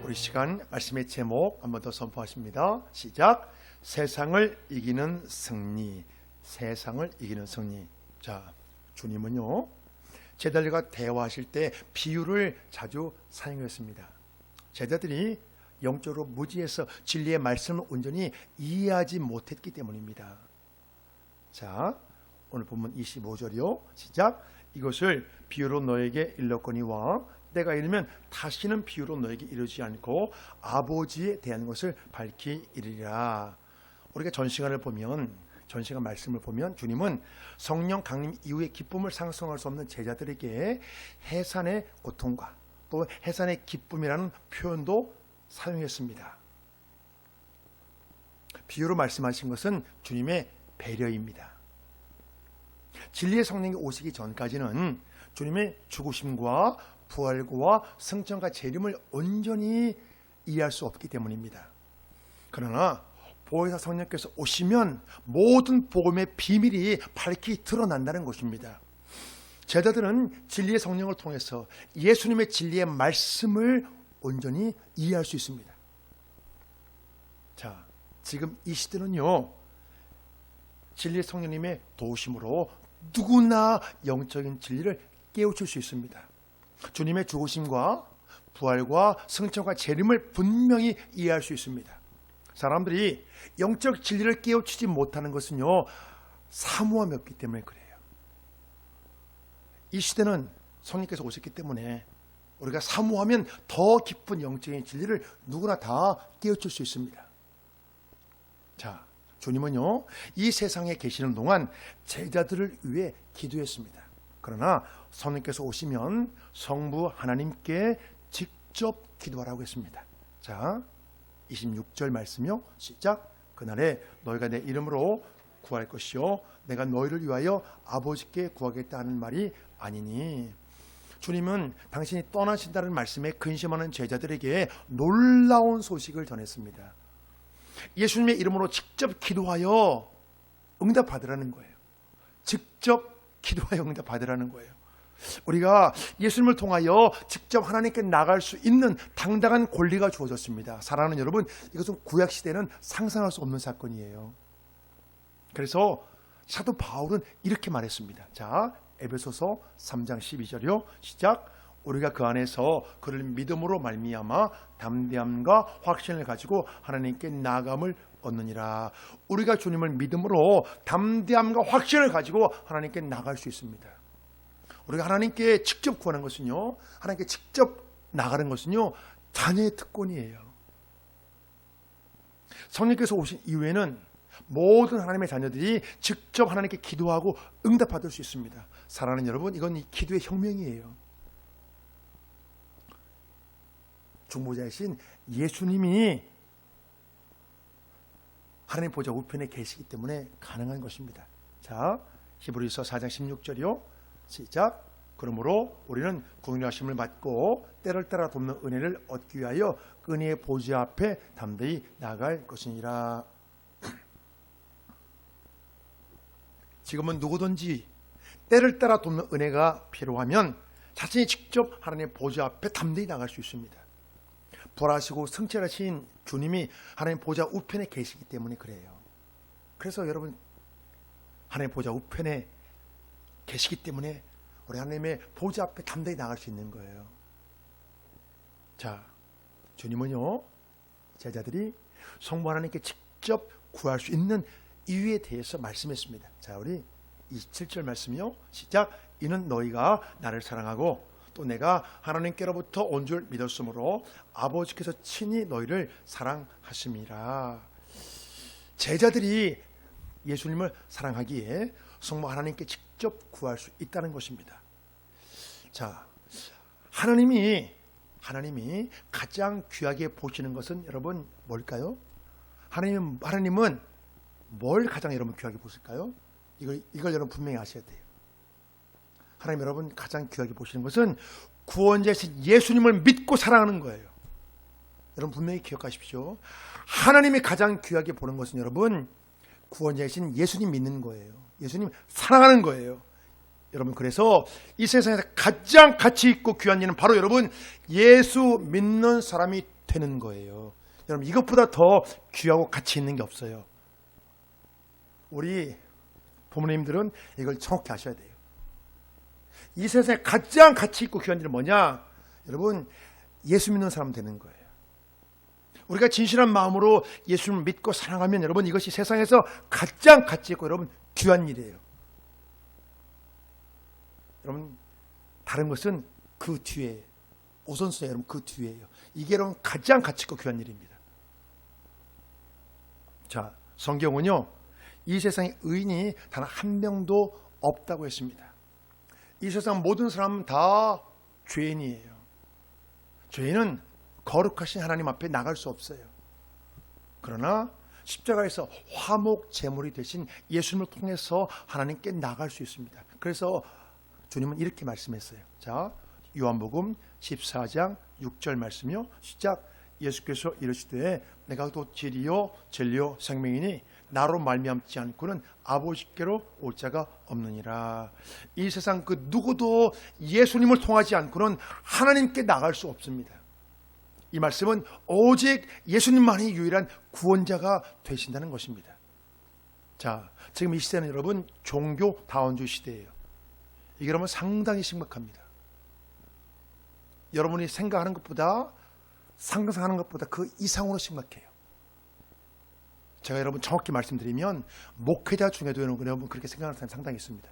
우리 시간 말씀의 제목 한 번 더 선포하십니다. 시작. 세상을 이기는 승리. 세상을 이기는 승리. 자, 주님은요, 제자들과 대화하실 때 비유를 자주 사용했습니다. 제자들이 영적으로 무지해서 진리의 말씀을 온전히 이해하지 못했기 때문입니다. 자, 오늘 본문 25절이요. 시작. 이것을 비유로 너에게 일렀거니와 때가 이르면 다시는 비유로 너에게 이르지 않고 아버지에 대한 것을 밝히 이르리라. 우리가 전 시간 말씀을 보면 주님은 성령 강림 이후의 기쁨을 상상할 수 없는 제자들에게 해산의 고통과 또 해산의 기쁨이라는 표현도 사용했습니다. 비유로 말씀하신 것은 주님의 배려입니다. 진리의 성령이 오시기 전까지는 주님의 죽으심과 부활과 승천과 재림을 온전히 이해할 수 없기 때문입니다. 그러나 보혜사 성령께서 오시면 모든 복음의 비밀이 밝히 드러난다는 것입니다. 제자들은 진리의 성령을 통해서 예수님의 진리의 말씀을 온전히 이해할 수 있습니다. 자, 지금 이 시대는요, 진리의 성령님의 도우심으로 누구나 영적인 진리를 깨우칠 수 있습니다. 주님의 죽으심과 부활과 승천과 재림을 분명히 이해할 수 있습니다. 사람들이 영적 진리를 깨우치지 못하는 것은요, 사모함이 없기 때문에 그래요. 이 시대는 성령께서 오셨기 때문에 우리가 사모하면 더 깊은 영적인 진리를 누구나 다 깨우칠 수 있습니다. 자, 주님은요, 이 세상에 계시는 동안 제자들을 위해 기도했습니다. 그러나 성령께서 오시면 성부 하나님께 직접 기도하라고 했습니다. 자, 26절 말씀이요. 시작. 그날에 너희가 내 이름으로 구할 것이요 내가 너희를 위하여 아버지께 구하겠다 하는 말이 아니니. 주님은 당신이 떠나신다는 말씀에 근심하는 제자들에게 놀라운 소식을 전했습니다. 예수님의 이름으로 직접 기도하여 응답받으라는 거예요. 직접 기도하여 응답받으라는 거예요. 우리가 예수님을 통하여 직접 하나님께 나갈 수 있는 당당한 권리가 주어졌습니다. 사랑하는 여러분, 이것은 구약시대는 상상할 수 없는 사건이에요. 그래서 사도 바울은 이렇게 말했습니다. 자, 에베소서 3장 12절이요. 시작. 우리가 그 안에서 그를 믿음으로 말미암아 담대함과 확신을 가지고 하나님께 나아감을 얻느니라. 우리가 주님을 믿음으로 담대함과 확신을 가지고 하나님께 나갈 수 있습니다. 우리가 하나님께 직접 구하는 것은요, 하나님께 직접 나가는 것은요, 자녀의 특권이에요. 성령께서 오신 이후에는 모든 하나님의 자녀들이 직접 하나님께 기도하고 응답받을 수 있습니다. 사랑하는 여러분, 이건 이 기도의 혁명이에요. 중보자이신 예수님이 하나님 보좌 우편에 계시기 때문에 가능한 것입니다. 자, 히브리서 4장 16절이요. 시작. 그러므로 우리는 긍휼하심을 받고 때를 따라 돕는 은혜를 얻기 위하여 은혜의 보좌 앞에 담대히 나아갈 것이니라. 지금은 누구든지 때를 따라 돕는 은혜가 필요하면 자신이 직접 하나님의 보좌 앞에 담대히 나갈 수 있습니다. 부활하시고 승천하신 주님이 하나님 보좌 우편에 계시기 때문에 그래요. 그래서 여러분, 하나님 보좌 우편에 계시기 때문에 우리 하나님의 보좌 앞에 담대히 나갈 수 있는 거예요. 자, 주님은요, 제자들이 성부 하나님께 직접 구할 수 있는 이유에 대해서 말씀했습니다. 자, 우리 27절 말씀이요. 시작. 이는 너희가 나를 사랑하고 또 내가 하나님께로부터 온 줄 믿었으므로 아버지께서 친히 너희를 사랑하심이라. 제자들이 예수님을 사랑하기에 성부 하나님께 직접 구할 수 있다는 것입니다. 자, 하나님이 가장 귀하게 보시는 것은 여러분 뭘까요? 하나님은 뭘 가장 여러분 귀하게 보실까요? 이걸 여러분 분명히 아셔야 돼요. 하나님 여러분 가장 귀하게 보시는 것은 구원자이신 예수님을 믿고 사랑하는 거예요. 여러분 분명히 기억하십시오. 하나님이 가장 귀하게 보는 것은 여러분 구원자이신 예수님 믿는 거예요. 예수님 사랑하는 거예요. 여러분, 그래서 이 세상에서 가장 가치 있고 귀한 일은 바로 여러분 예수 믿는 사람이 되는 거예요. 여러분, 이것보다 더 귀하고 가치 있는 게 없어요. 우리 부모님들은 이걸 정확히 아셔야 돼요. 이 세상에 가장 가치 있고 귀한 일은 뭐냐? 여러분, 예수 믿는 사람 되는 거예요. 우리가 진실한 마음으로 예수님을 믿고 사랑하면 여러분, 이것이 세상에서 가장 가치 있고 여러분 귀한 일이에요. 여러분, 다른 것은 그 뒤에, 우선순위 여러분 그 뒤에요. 이게 여러분 가장 가치 있고 귀한 일입니다. 자, 성경은요, 이 세상에 의인이 단 한 명도 없다고 했습니다. 이 세상 모든 사람은 다 죄인이에요. 죄인은 거룩하신 하나님 앞에 나갈 수 없어요. 그러나 십자가에서 화목 제물이 되신 예수님을 통해서 하나님께 나갈 수 있습니다. 그래서 주님은 이렇게 말씀했어요. 자, 요한복음 14장 6절 말씀이요. 시작. 예수께서 이르시되 내가 곧 길이요 진리요 생명이니 나로 말미암지 않고는 아버지께로 올 자가 없느니라. 이 세상 그 누구도 예수님을 통하지 않고는 하나님께 나갈 수 없습니다. 이 말씀은 오직 예수님만이 유일한 구원자가 되신다는 것입니다. 자, 지금 이 시대는 여러분 종교 다원주의 시대예요. 이게 여러분 상당히 심각합니다. 여러분이 생각하는 것보다, 상상하는 것보다 그 이상으로 심각해요. 제가 여러분 정확히 말씀드리면 목회자 중에도 여러분 그렇게 생각하는 사람이 상당히 있습니다.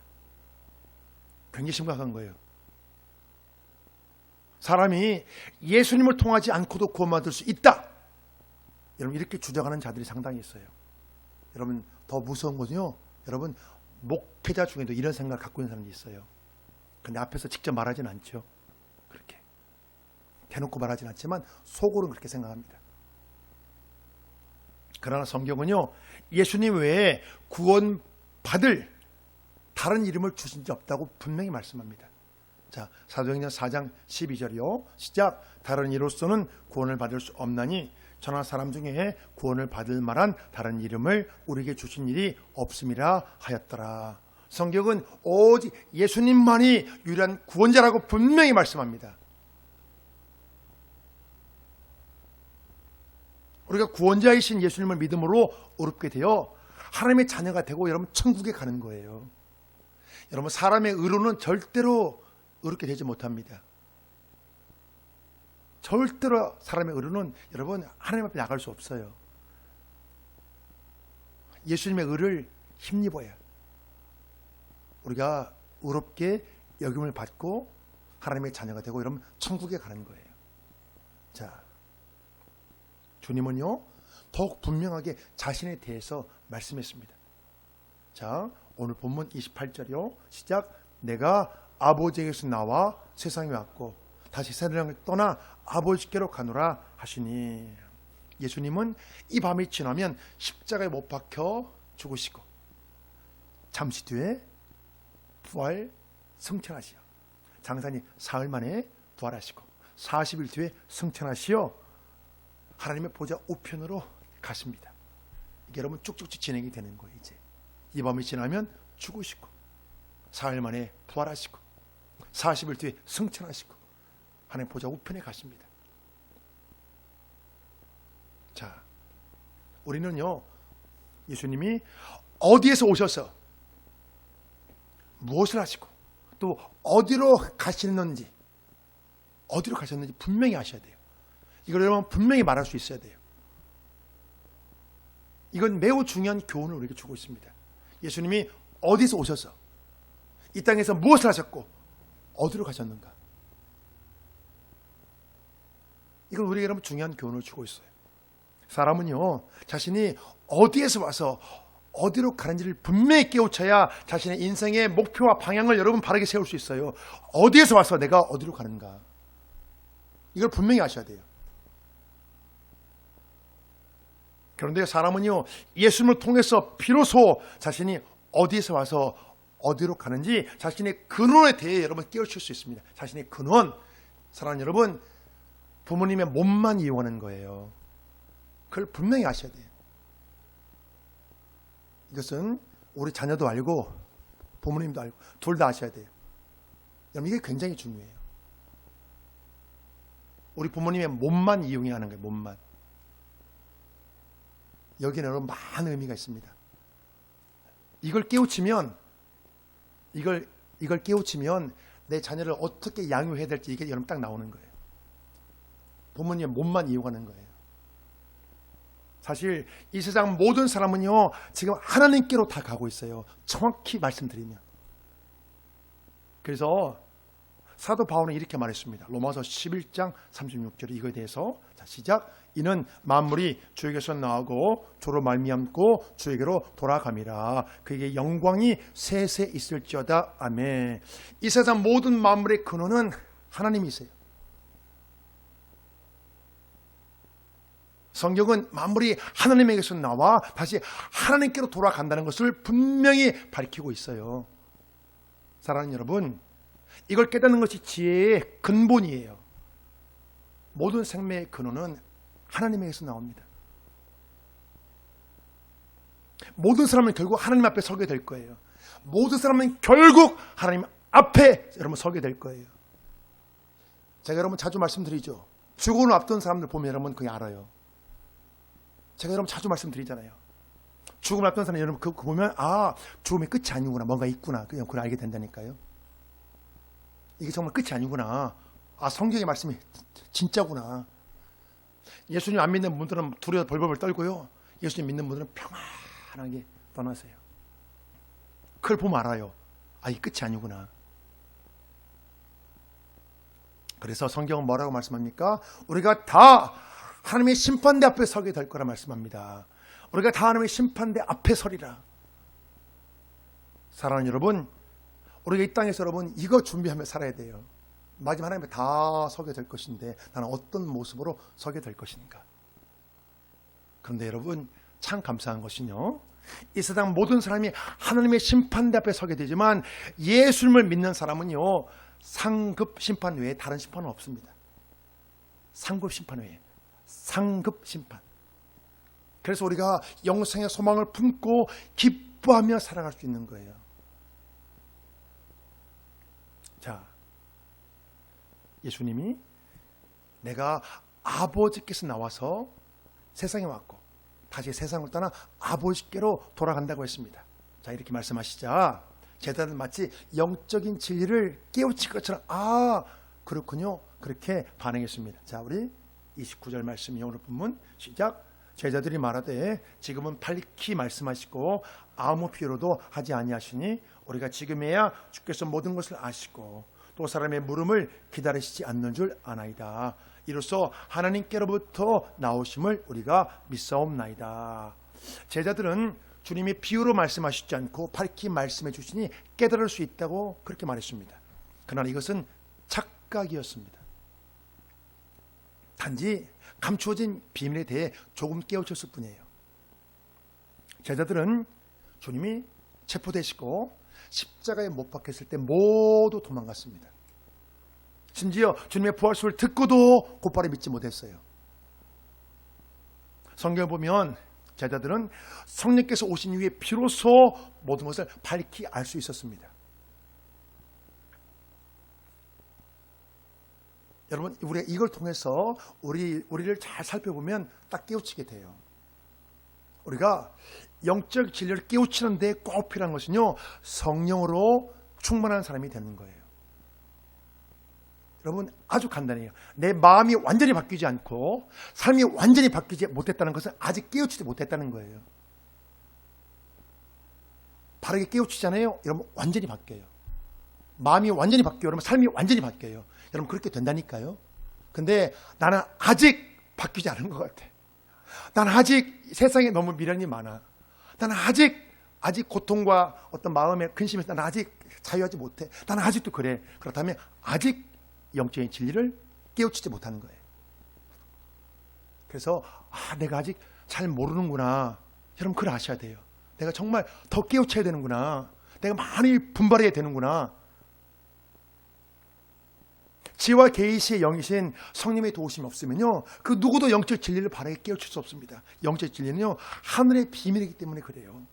굉장히 심각한 거예요. 사람이 예수님을 통하지 않고도 구원받을 수 있다, 여러분 이렇게 주장하는 자들이 상당히 있어요. 여러분 더 무서운 것은요, 여러분 목회자 중에도 이런 생각을 갖고 있는 사람이 있어요. 근데 앞에서 직접 말하진 않죠. 그렇게 대놓고 말하진 않지만 속으로는 그렇게 생각합니다. 그러나 성경은요, 예수님 외에 구원받을 다른 이름을 주신 지 없다고 분명히 말씀합니다. 자, 사도행전 4장 12절이요. 시작. 다른 이로서는 구원을 받을 수 없나니 저나 사람 중에 구원을 받을 만한 다른 이름을 우리에게 주신 일이 없음이라 하였더라. 성경은 오직 예수님만이 유일한 구원자라고 분명히 말씀합니다. 우리가 구원자이신 예수님을 믿음으로 의롭게 되어 하나님의 자녀가 되고 여러분 천국에 가는 거예요. 여러분 사람의 의로는 절대로 의롭게 되지 못합니다. 절대로 사람의 의로는 여러분 하나님 앞에 나갈 수 없어요. 예수님의 의를 힘입어야 우리가 의롭게 여김을 받고 하나님의 자녀가 되고 여러분 천국에 가는 거예요. 자, 주님은요 더욱 분명하게 자신에 대해서 말씀했습니다. 자, 오늘 본문 28절이요. 시작. 내가 아버지에게서 나와 세상에 왔고 다시 세상을 떠나 아버지께로 가노라 하시니, 예수님은 이 밤이 지나면 십자가에 못 박혀 죽으시고 잠시 뒤에 부활 승천하시어 장사님 사흘 만에 부활하시고 40일 뒤에 승천하시어 하나님의 보좌 우편으로 가십니다. 이게 여러분 쭉쭉쭉 진행이 되는 거예요. 이제 이 밤이 지나면 죽으시고 사흘 만에 부활하시고 40일 뒤에 승천하시고 하나님 보좌 우편에 가십니다. 자, 우리는요 예수님이 어디에서 오셔서 무엇을 하시고 또 어디로 가셨는지 분명히 아셔야 돼요. 이걸 여러분 분명히 말할 수 있어야 돼요. 이건 매우 중요한 교훈을 우리에게 주고 있습니다. 예수님이 어디서 오셔서 이 땅에서 무엇을 하셨고 어디로 가셨는가, 이건 우리에게 여러분 중요한 교훈을 주고 있어요. 사람은요 자신이 어디에서 와서 어디로 가는지를 분명히 깨우쳐야 자신의 인생의 목표와 방향을 여러분 바르게 세울 수 있어요. 어디에서 와서 내가 어디로 가는가, 이걸 분명히 아셔야 돼요. 그런데 사람은요 예수님을 통해서 비로소 자신이 어디에서 와서 어디로 가는지 자신의 근원에 대해 여러분 깨우칠 수 있습니다. 자신의 근원, 사랑하는 여러분, 부모님의 몸만 이용하는 거예요. 그걸 분명히 아셔야 돼요. 이것은 우리 자녀도 알고 부모님도 알고 둘 다 아셔야 돼요. 여러분 이게 굉장히 중요해요. 우리 부모님의 몸만 이용해 하는 거예요. 몸만. 여기는 여러분 많은 의미가 있습니다. 이걸 깨우치면 내 자녀를 어떻게 양육해야 될지 이게 여러분 딱 나오는 거예요. 부모님의 몸만 이용하는 거예요. 사실 이 세상 모든 사람은요 지금 하나님께로 다 가고 있어요. 정확히 말씀드리면. 그래서 사도 바울은 이렇게 말했습니다. 로마서 11장 36절에 이거에 대해서 자 시작. 이는 만물이 주에게서 나오고 주로 말미암고 주에게로 돌아감이라. 그에게 영광이 세세 있을지어다. 아멘. 이 세상 모든 만물의 근원은 하나님이세요. 성경은 만물이 하나님에게서 나와 다시 하나님께로 돌아간다는 것을 분명히 밝히고 있어요. 사랑하는 여러분, 이걸 깨닫는 것이 지혜의 근본이에요. 모든 생명의 근원은 하나님에게서 나옵니다. 모든 사람은 결국 하나님 앞에 서게 될 거예요. 모든 사람은 결국 하나님 앞에 여러분 서게 될 거예요. 제가 여러분 자주 말씀드리죠. 죽음을 앞둔 사람들 보면 여러분 그게 알아요. 제가 여러분 자주 말씀드리잖아요. 죽음을 앞둔 사람 여러분 그거 보면 죽음이 끝이 아니구나. 뭔가 있구나. 그냥 그걸 알게 된다니까요. 이게 정말 끝이 아니구나. 성경의 말씀이 진짜구나. 예수님 안 믿는 분들은 두려워 벌벌 떨고요. 예수님 믿는 분들은 평안하게 떠나세요. 그걸 보면 알아요. 이게 끝이 아니구나. 그래서 성경은 뭐라고 말씀합니까? 우리가 다 하나님의 심판대 앞에 서게 될 거라 말씀합니다. 우리가 다 하나님의 심판대 앞에 서리라. 사랑하는 여러분, 우리가 이 땅에서 여러분 이거 준비하며 살아야 돼요. 마지막 하나님에 다 서게 될 것인데 나는 어떤 모습으로 서게 될 것인가. 그런데 여러분 참 감사한 것은요, 이 세상 모든 사람이 하나님의 심판대 앞에 서게 되지만 예수님을 믿는 사람은요 상급 심판 외에 다른 심판은 없습니다. 상급 심판 외에 상급 심판. 그래서 우리가 영생의 소망을 품고 기뻐하며 살아갈 수 있는 거예요. 자, 예수님이 내가 아버지께서 나와서 세상에 왔고 다시 세상을 떠나 아버지께로 돌아간다고 했습니다. 자, 이렇게 말씀하시자 제자들은 마치 영적인 진리를 깨우친 것처럼 그렇군요, 그렇게 반응했습니다. 자, 우리 29절 말씀이 오늘 본문 시작. 제자들이 말하되 지금은 밝히 말씀하시고 아무 필요도 하지 아니하시니 우리가 지금에야 주께서 모든 것을 아시고 또 사람의 물음을 기다리시지 않는 줄 아나이다. 이로써 하나님께로부터 나오심을 우리가 믿사옵나이다. 제자들은 주님이 비유로 말씀하시지 않고 밝히 말씀해 주시니 깨달을 수 있다고 그렇게 말했습니다. 그러나 이것은 착각이었습니다. 단지 감추어진 비밀에 대해 조금 깨우쳤을 뿐이에요. 제자들은 주님이 체포되시고 십자가에 못 박혔을 때 모두 도망갔습니다. 심지어 주님의 부활소를 듣고도 곧바로 믿지 못했어요. 성경을 보면 제자들은 성령께서 오신 이후에 비로소 모든 것을 밝히 알 수 있었습니다. 여러분, 우리가 이걸 통해서 우리를 잘 살펴보면 딱 깨우치게 돼요. 우리가 영적 진리를 깨우치는 데 꼭 필요한 것은요, 성령으로 충만한 사람이 되는 거예요. 여러분, 아주 간단해요. 내 마음이 완전히 바뀌지 않고 삶이 완전히 바뀌지 못했다는 것은 아직 깨우치지 못했다는 거예요. 바르게 깨우치잖아요. 여러분, 완전히 바뀌어요. 마음이 완전히 바뀌어요. 여러분, 삶이 완전히 바뀌어요. 여러분, 그렇게 된다니까요. 근데 나는 아직 바뀌지 않은 것 같아. 나는 아직 세상에 너무 미련이 많아. 나는 아직 고통과 어떤 마음의 근심에서 나는 아직 자유하지 못해. 나는 아직도 그래. 그렇다면 아직 영적인 진리를 깨우치지 못하는 거예요. 그래서 내가 아직 잘 모르는구나. 여러분, 그걸 아셔야 돼요. 내가 정말 더 깨우쳐야 되는구나. 내가 많이 분발해야 되는구나. 지혜와 계시의 영이신 성령의 도우심이 없으면요, 그 누구도 영적 진리를 바르게 깨우칠 수 없습니다. 영적 진리는요, 하늘의 비밀이기 때문에 그래요.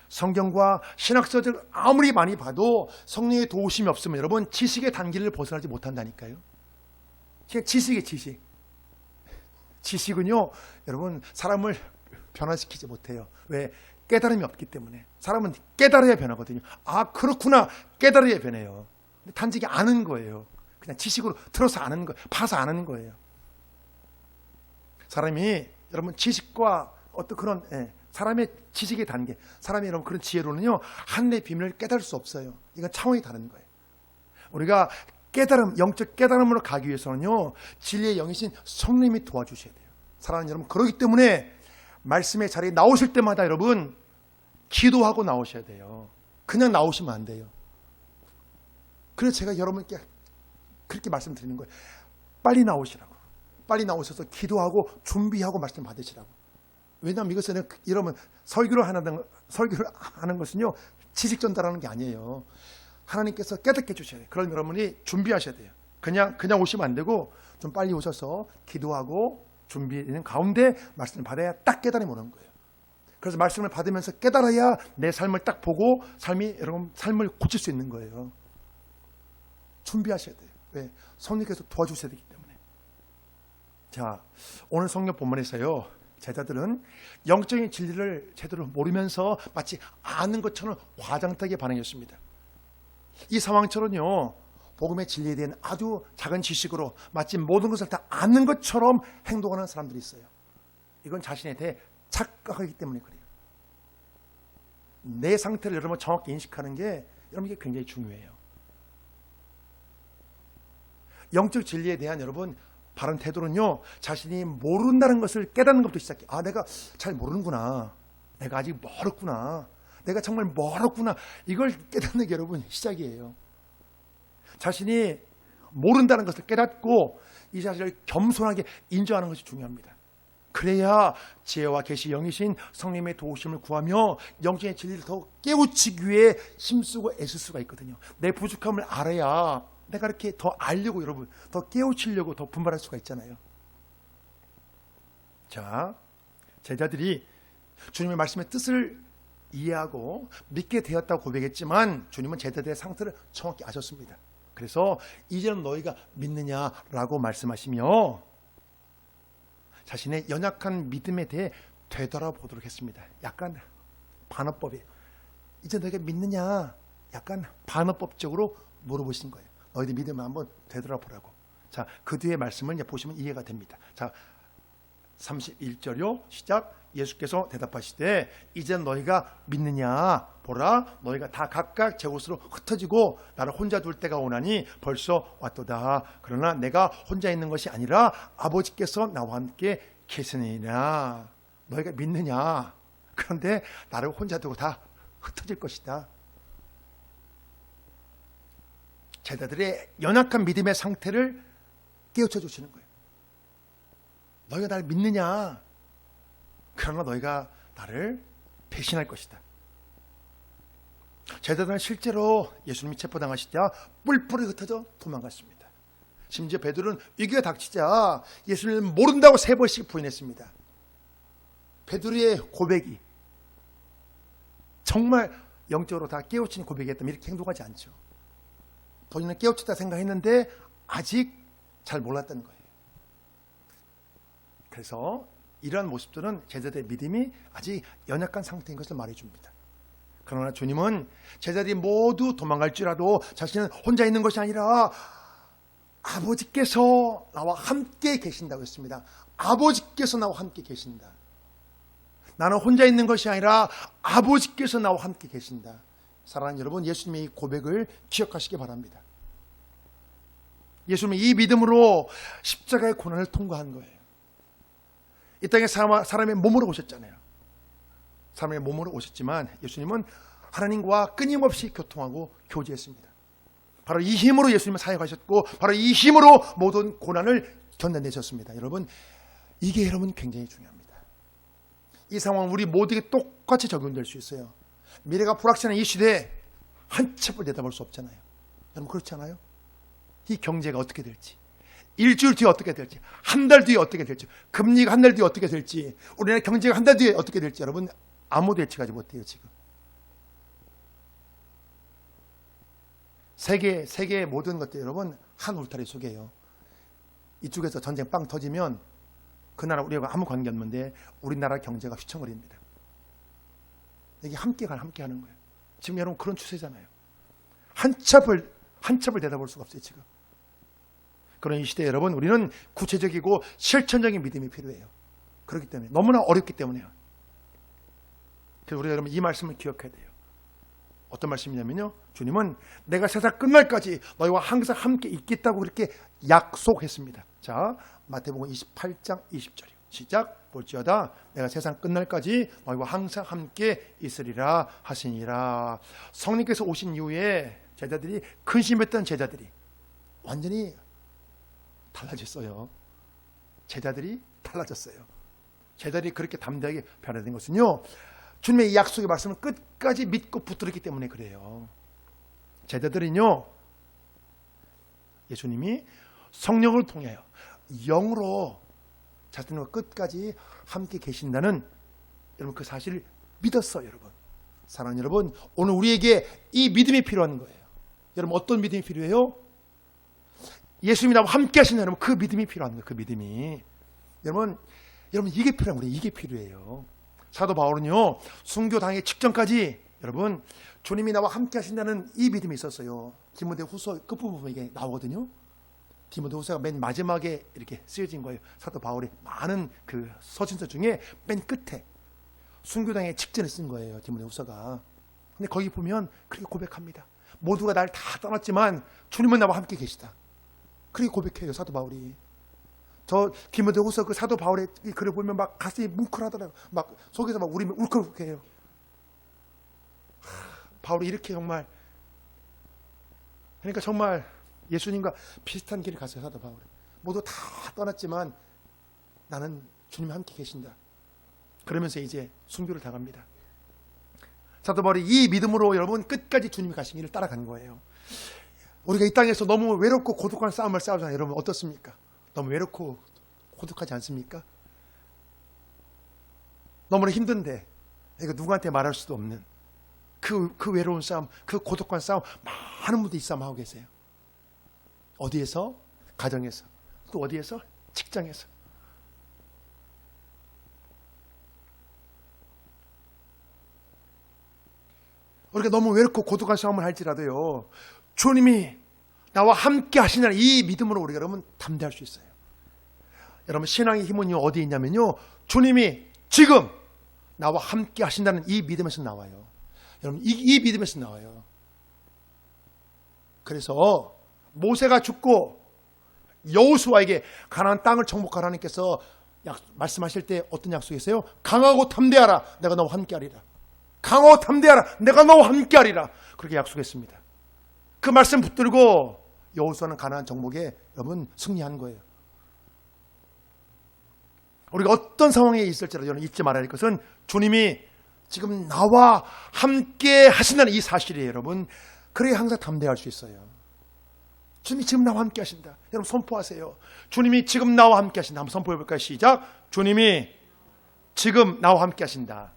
성경과 신학서를 아무리 많이 봐도 성령의 도우심이 없으면 여러분 지식의 단계를 벗어나지 못한다니까요. 지식이에요, 지식. 지식은요, 여러분, 사람을 변화시키지 못해요. 왜? 깨달음이 없기 때문에. 사람은 깨달아야 변하거든요. 아, 그렇구나. 깨달아야 변해요. 단지 아는 거예요. 그냥 지식으로 들어서 아는 거예요. 봐서 아는 거예요. 사람이, 여러분, 지식과 어떤 그런, 사람의 지식의 단계, 사람이 여러분 그런 지혜로는요, 하늘의 비밀을 깨달을 수 없어요. 이건 차원이 다른 거예요. 우리가 깨달음, 영적 깨달음으로 가기 위해서는요, 진리의 영이신 성령님이 도와주셔야 돼요. 사랑하는 여러분, 그렇기 때문에 말씀의 자리에 나오실 때마다 여러분 기도하고 나오셔야 돼요. 그냥 나오시면 안 돼요. 그래서 제가 여러분께 그렇게 말씀드리는 거예요. 빨리 나오시라고. 빨리 나오셔서 기도하고 준비하고 말씀 받으시라고. 왜냐하면 이것은 여러분 설교를 하는 것은요, 지식 전달하는 게 아니에요. 하나님께서 깨닫게 해주셔야 돼요. 그럼 여러분이 준비하셔야 돼요. 그냥 오시면 안 되고 좀 빨리 오셔서 기도하고 준비하는 가운데 말씀을 받아야 딱 깨달음이 오는 거예요. 그래서 말씀을 받으면서 깨달아야 내 삶을 딱 보고 여러분 삶을 고칠 수 있는 거예요. 준비하셔야 돼요. 왜? 성령께서 도와주셔야 되기 때문에. 자, 오늘 성경 본문에서요, 제자들은 영적인 진리를 제대로 모르면서 마치 아는 것처럼 과장되게 반응했습니다. 이 상황처럼요, 복음의 진리에 대한 아주 작은 지식으로 마치 모든 것을 다 아는 것처럼 행동하는 사람들이 있어요. 이건 자신에 대해 착각하기 때문에 그래요. 내 상태를 여러분 정확히 인식하는 게 여러분 이게 굉장히 중요해요. 영적 진리에 대한 여러분 바른 태도는요, 자신이 모른다는 것을 깨닫는 것부터 시작해. 아, 내가 잘 모르는구나. 내가 아직 멀었구나. 내가 정말 멀었구나. 이걸 깨닫는 게 여러분 시작이에요. 자신이 모른다는 것을 깨닫고 이 사실을 겸손하게 인정하는 것이 중요합니다. 그래야 지혜와 계시 영이신 성령님의 도우심을 구하며 영적인 진리를 더 깨우치기 위해 힘쓰고 애쓸 수가 있거든요. 내 부족함을 알아야 내가 이렇게 더 알려고 여러분 더 깨우치려고 더 분발할 수가 있잖아요. 자, 제자들이 주님의 말씀의 뜻을 이해하고 믿게 되었다고 고백했지만 주님은 제자들의 상태를 정확히 아셨습니다. 그래서 이제는 너희가 믿느냐라고 말씀하시며 자신의 연약한 믿음에 대해 되돌아보도록 했습니다. 약간 반어법이에요. 이제 너희가 믿느냐? 약간 반어법적으로 물어보신 거예요. 너희들 믿으면 한번 되돌아보라고. 자, 그 뒤에 말씀을 이제 보시면 이해가 됩니다. 자, 31절요. 시작. 예수께서 대답하시되 이제 너희가 믿느냐? 보라, 너희가 다 각각 제 곳으로 흩어지고 나를 혼자 둘 때가 오나니 벌써 왔도다. 그러나 내가 혼자 있는 것이 아니라 아버지께서 나와 함께 계시느니라. 너희가 믿느냐? 그런데 나를 혼자 두고 다 흩어질 것이다. 제자들의 연약한 믿음의 상태를 깨우쳐 주시는 거예요. 너희가 나를 믿느냐? 그러나 너희가 나를 배신할 것이다. 제자들은 실제로 예수님이 체포당하시자 뿔뿔이 흩어져 도망갔습니다. 심지어 베드로는 위기가 닥치자 예수님을 모른다고 3번씩 부인했습니다. 베드로의 고백이 정말 영적으로 다 깨우친 고백이었다면 이렇게 행동하지 않죠. 본인은 깨우쳤다 생각했는데 아직 잘 몰랐다는 거예요. 그래서 이러한 모습들은 제자들의 믿음이 아직 연약한 상태인 것을 말해줍니다. 그러나 주님은 제자들이 모두 도망갈지라도 자신은 혼자 있는 것이 아니라 아버지께서 나와 함께 계신다고 했습니다. 아버지께서 나와 함께 계신다. 나는 혼자 있는 것이 아니라 아버지께서 나와 함께 계신다. 사랑하는 여러분, 예수님의 이 고백을 기억하시기 바랍니다. 예수님은 이 믿음으로 십자가의 고난을 통과한 거예요. 이 땅에 사람의 몸으로 오셨잖아요. 사람의 몸으로 오셨지만 예수님은 하나님과 끊임없이 교통하고 교제했습니다. 바로 이 힘으로 예수님은 사역하셨고 바로 이 힘으로 모든 고난을 견뎌내셨습니다. 여러분, 이게 여러분 굉장히 중요합니다. 이 상황 우리 모두에게 똑같이 적용될 수 있어요. 미래가 불확실한 이 시대에 한참을 내다볼 수 없잖아요. 여러분 그렇지 않아요? 이 경제가 어떻게 될지, 일주일 뒤에 어떻게 될지, 한 달 뒤에 어떻게 될지, 금리가 한 달 뒤에 어떻게 될지, 우리나라 경제가 한 달 뒤에 어떻게 될지 여러분 아무도 예측하지 못해요. 지금 세계의 모든 것들 여러분 한 울타리 속이에요. 이쪽에서 전쟁 빵 터지면 그 나라 우리하고 아무 관계 없는데 우리나라 경제가 휘청거립니다. 이게 함께 하는 거예요. 지금 여러분 그런 추세잖아요. 한 첩을 내다볼 수가 없어요 지금. 그런 이 시대에 여러분 우리는 구체적이고 실천적인 믿음이 필요해요. 그렇기 때문에 너무나 어렵기 때문에요. 그래서 우리가 여러분 이 말씀을 기억해야 돼요. 어떤 말씀이냐면요, 주님은 내가 세상 끝날까지 너희와 항상 함께 있겠다고 그렇게 약속했습니다. 자, 마태복음 28장 20절이요. 시작. 볼지어다 내가 세상 끝날까지 너희와 항상 함께 있으리라 하시니라. 성령께서 오신 이후에 제자들이 근심했던 제자들이 완전히 달라졌어요. 제자들이 달라졌어요. 제자들이 그렇게 담대하게 변화된 것은요, 주님의 이 약속의 말씀을 끝까지 믿고 붙들었기 때문에 그래요. 제자들은요, 예수님이 성령을 통하여 영으로 자신과 끝까지 함께 계신다는 여러분 그 사실을 믿었어요. 여러분, 사랑하는 여러분, 오늘 우리에게 이 믿음이 필요한 거예요. 여러분 어떤 믿음이 필요해요? 예수님이 나와 함께 하시는 여러분 그 믿음이 필요한 거예요. 그 믿음이 여러분 이게 필요한 거예요. 이게 필요해요. 사도 바울은요, 순교 당하기 직전까지 여러분 주님이 나와 함께 하신다는 이 믿음이 있었어요. 디모데후서 끝부분에 이게 나오거든요. 디모데후서가 맨 마지막에 이렇게 쓰여진 거예요. 사도 바울이 많은 그 서신서 중에 맨 끝에 순교 당하기 직전에 쓴 거예요. 디모데후서가. 근데 거기 보면 그렇게 고백합니다. 모두가 날 다 떠났지만 주님은 나와 함께 계시다. 그렇게 고백해요. 사도 바울이. 저 디모데후서 그 사도 바울의 글을 보면 막 가슴이 뭉클하더라고요. 막 속에서 막 울으면 울컥울컥해요. 바울이 이렇게 정말, 그러니까 정말 예수님과 비슷한 길을 갔어요. 사도 바울이. 모두 다 떠났지만 나는 주님 함께 계신다. 그러면서 이제 순교를 당합니다. 사도 바울이 이 믿음으로 여러분 끝까지 주님이 가신 길을 따라간 거예요. 우리가 이 땅에서 너무 외롭고 고독한 싸움을 싸우잖아요. 여러분 어떻습니까? 너무 외롭고 고독하지 않습니까? 너무나 힘든데 이거 누구한테 말할 수도 없는 그 외로운 싸움, 그 고독한 싸움, 많은 분들이 이 싸움 하고 계세요. 어디에서? 가정에서. 또 어디에서? 직장에서. 우리가 너무 외롭고 고독한 싸움을 할지라도요, 주님이 나와 함께 하시는 이 믿음으로 우리가 여러분 담대할 수 있어요. 여러분 신앙의 힘은 어디에 있냐면요, 주님이 지금 나와 함께 하신다는 이 믿음에서 나와요. 여러분 이 믿음에서 나와요. 그래서 모세가 죽고 여호수아에게 가나안 땅을 정복하라 하나님께서 말씀하실 때 어떤 약속이세요? 강하고 담대하라, 내가 너와 함께하리라. 강하고 담대하라, 내가 너와 함께하리라. 그렇게 약속했습니다. 그 말씀 붙들고 여호수아는 가나안 정복에 여러분 승리한 거예요. 우리가 어떤 상황에 있을지라도 여러분 잊지 말아야 할 것은 주님이 지금 나와 함께 하신다는 이 사실이에요. 여러분 그래야 항상 담대할 수 있어요. 주님이 지금 나와 함께 하신다. 여러분 선포하세요. 주님이 지금 나와 함께 하신다. 한번 선포해 볼까요? 시작. 주님이 지금 나와 함께 하신다.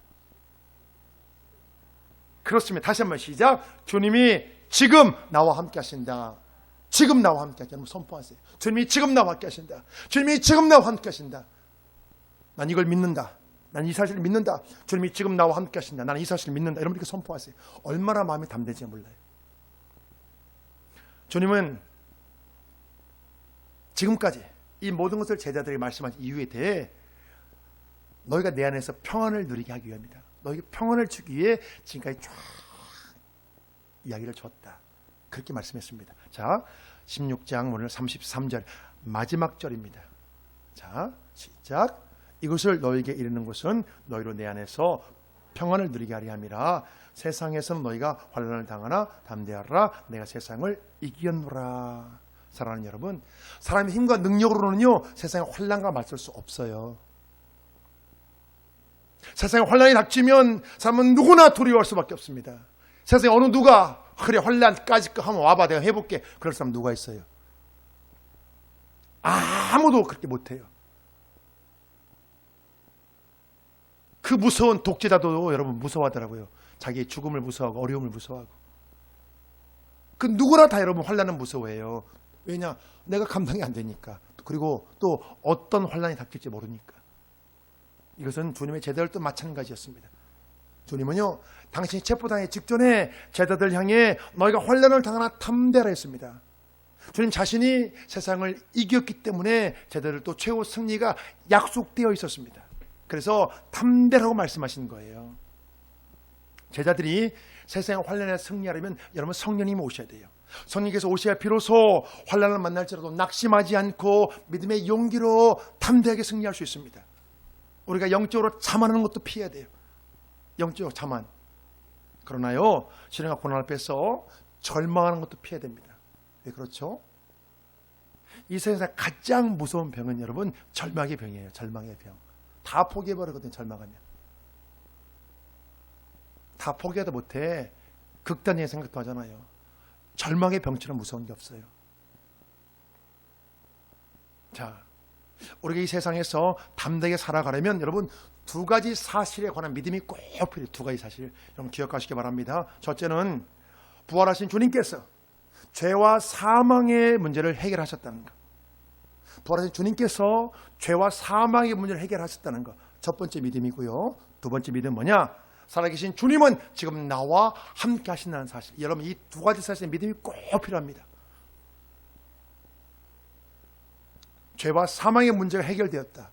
그렇습니다. 다시 한번 시작. 주님이 지금 나와 함께 하신다. 지금 나와 함께 하신다. 여러분 선포하세요. 주님이 지금 나와 함께 하신다. 주님이 지금 나와 함께 하신다. 난 이걸 믿는다. 난 이 사실을 믿는다. 주님이 지금 나와 함께 하신다. 나는 이 사실을 믿는다. 여러분 이렇게 선포하세요. 얼마나 마음이 담대지 몰라요. 주님은 지금까지 이 모든 것을 제자들에게 말씀하신 이유에 대해 너희가 내 안에서 평안을 누리게 하기 위함이다. 너희에게 평안을 주기 위해 지금까지 쫙 이야기를 줬다. 그렇게 말씀했습니다. 자, 16장 오늘 33절 마지막 절입니다. 자, 시작. 이것을 너희에게 이르는 것은 너희로 내 안에서 평안을 누리게 하려 함이라. 세상에서는 너희가 환난을 당하나 담대하라. 내가 세상을 이겼노라. 사랑하는 여러분, 사람의 힘과 능력으로는요 세상의 환난과 맞설 수 없어요. 세상에 환난이 닥치면 사람은 누구나 두려워할 수밖에 없습니다. 세상에 어느 누가 그래 환난까지 한번 와봐 내가 해볼게 그럴 사람 누가 있어요? 아무도 그렇게 못해요. 그 무서운 독재자도 여러분 무서워하더라고요. 자기의 죽음을 무서워하고 어려움을 무서워하고. 그 누구나 다 여러분 환난은 무서워해요. 왜냐? 내가 감당이 안 되니까. 그리고 또 어떤 환란이 닥칠지 모르니까. 이것은 주님의 제자들도 마찬가지였습니다. 주님은요, 당신이 체포당하기 직전에 제자들 향해 너희가 환란을 당하나 탐대하라 했습니다. 주님 자신이 세상을 이겼기 때문에 제자들도 최후 승리가 약속되어 있었습니다. 그래서 탐대라고 말씀하신 거예요. 제자들이 세상의 환란에 승리하려면 여러분 성령님이 오셔야 돼요. 성령께서 오셔야 비로소 환란을 만날지라도 낙심하지 않고 믿음의 용기로 담대하게 승리할 수 있습니다. 우리가 영적으로 자만하는 것도 피해야 돼요. 영적 자만. 그러나요, 신앙과 고난 앞에서 절망하는 것도 피해야 됩니다. 왜 그렇죠? 이 세상에서 가장 무서운 병은 여러분 절망의 병이에요. 절망의 병. 다 포기해버리거든요. 절망하면. 다 포기해도 못해. 극단적인 생각도 하잖아요. 절망의 병처럼 무서운 게 없어요. 자, 우리가 이 세상에서 담대하게 살아가려면 여러분 두 가지 사실에 관한 믿음이 꼭 필요해요. 두 가지 사실 여러분 기억하시기 바랍니다. 첫째는 부활하신 주님께서 죄와 사망의 문제를 해결하셨다는 것. 부활하신 주님께서 죄와 사망의 문제를 해결하셨다는 것. 첫 번째 믿음이고요. 두 번째 믿음은 뭐냐? 살아계신 주님은 지금 나와 함께 하신다는 사실. 여러분 이 두 가지 사실의 믿음이 꼭 필요합니다. 죄와 사망의 문제가 해결되었다.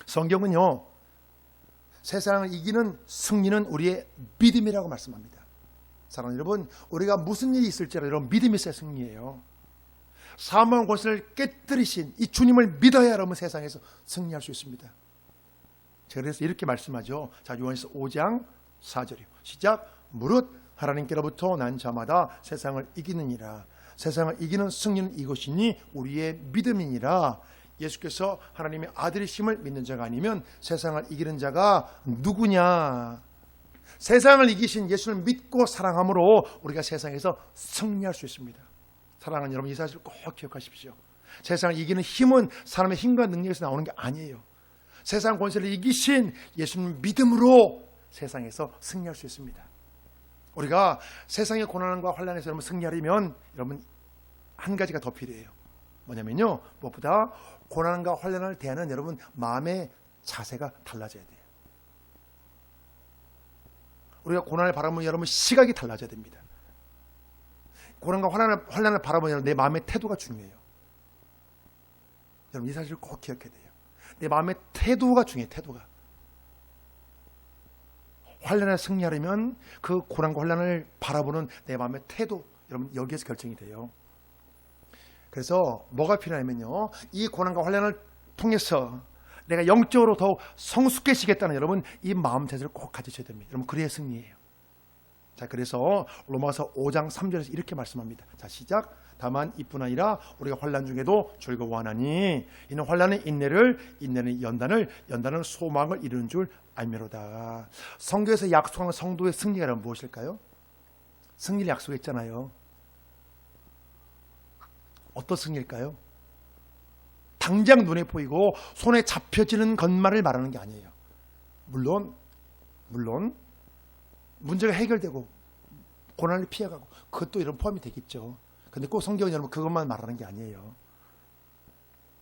성경은요, 세상을 이기는 승리는 우리의 믿음이라고 말씀합니다. 사랑하는 여러분, 우리가 무슨 일이 있을지라도 여러분 믿음이 있어야 승리예요. 사망 권세를 깨뜨리신 이 주님을 믿어야 여러분 세상에서 승리할 수 있습니다. 제가 그래서 이렇게 말씀하죠. 자, 요한일서 5장 4절이요. 시작. 무릇 하나님께로부터 난 자마다 세상을 이기느니라. 세상을 이기는 승리는 이것이니 우리의 믿음이니라. 예수께서 하나님의 아들이심을 믿는 자가 아니면 세상을 이기는 자가 누구냐? 세상을 이기신 예수를 믿고 사랑함으로 우리가 세상에서 승리할 수 있습니다. 사랑하는 여러분, 이 사실을 꼭 기억하십시오. 세상을 이기는 힘은 사람의 힘과 능력에서 나오는 게 아니에요. 세상 권세를 이기신 예수님 믿음으로 세상에서 승리할 수 있습니다. 우리가 세상의 고난과 환난에서 여러분 승리하려면 여러분 한 가지가 더 필요해요. 뭐냐면요, 무엇보다 고난과 환난을 대하는 여러분 마음의 자세가 달라져야 돼요. 우리가 고난을 바라보면 여러분 시각이 달라져야 됩니다. 고난과 환난을 바라보면 내 마음의 태도가 중요해요. 여러분 이 사실을 꼭 기억해야 돼요. 내 마음의 태도가 중요해요. 태도가. 환난에 승리하려면 그 고난과 환난을 바라보는 내 마음의 태도, 여러분 여기에서 결정이 돼요. 그래서 뭐가 필요하냐면요, 이 고난과 환난을 통해서 내가 영적으로 더욱 성숙해지겠다는 여러분 이 마음 태도를 꼭 가지셔야 됩니다. 여러분 그래야 승리예요. 자, 그래서 로마서 5장 3절에서 이렇게 말씀합니다. 자, 시작. 다만 이뿐 아니라 우리가 환난 중에도 즐거워하나니 이는 환난은 인내를, 인내는 연단을, 연단은 소망을 이루는 줄 알미로다. 성경에서 약속하는 성도의 승리가 여러분 무엇일까요? 승리를 약속했잖아요. 어떤 승리일까요? 당장 눈에 보이고 손에 잡혀지는 것만을 말하는 게 아니에요. 물론 문제가 해결되고 고난을 피해가고 그것도 이런 포함이 되겠죠. 근데 꼭 성경은 여러분 그것만 말하는 게 아니에요.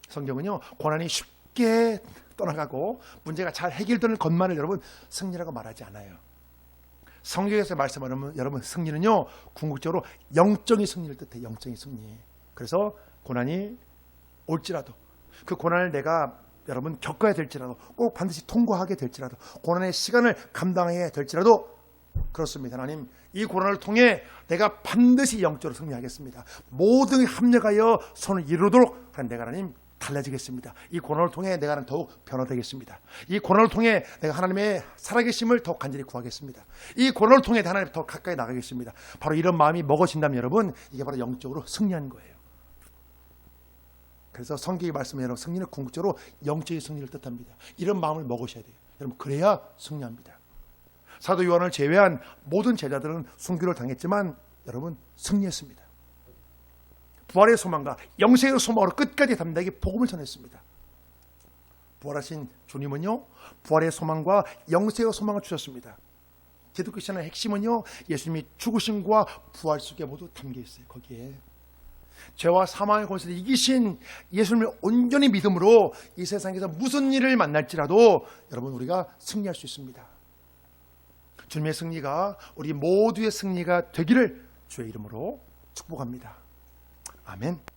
성경은요, 고난이 쉽게 떠나가고 문제가 잘 해결되는 것만을 여러분 승리라고 말하지 않아요. 성경에서 말씀하는 여러분 승리는요, 궁극적으로 영적인 승리를 뜻해요. 영적인 승리. 그래서 고난이 올지라도 그 고난을 내가 여러분 겪어야 될지라도 꼭 반드시 통과하게 될지라도 고난의 시간을 감당해야 될지라도 그렇습니다. 하나님, 이 고난을 통해 내가 반드시 영적으로 승리하겠습니다. 모든 합력하여 선을 이루도록 내가 하나님 달라지겠습니다. 이 고난을 통해 내가 더욱 변화되겠습니다. 이 고난을 통해 내가 하나님의 살아계심을 더욱 간절히 구하겠습니다. 이 고난을 통해 하나님 더 가까이 나가겠습니다. 바로 이런 마음이 먹어진다면 여러분 이게 바로 영적으로 승리한 거예요. 그래서 성경이 말씀해 여러분 승리는 궁극적으로 영적인 승리를 뜻합니다. 이런 마음을 먹으셔야 돼요. 여러분 그래야 승리합니다. 사도 요한을 제외한 모든 제자들은 순교를 당했지만 여러분 승리했습니다. 부활의 소망과 영생의 소망으로 끝까지 담대하게 복음을 전했습니다. 부활하신 주님은요, 부활의 소망과 영생의 소망을 주셨습니다. 기독교 신앙의 핵심은요, 예수님이 죽으심과 부활 속에 모두 담겨 있어요. 거기에 죄와 사망의 권세를 이기신 예수님을 온전히 믿음으로 이 세상에서 무슨 일을 만날지라도 여러분 우리가 승리할 수 있습니다. 주님의 승리가 우리 모두의 승리가 되기를 주의 이름으로 축복합니다. 아멘.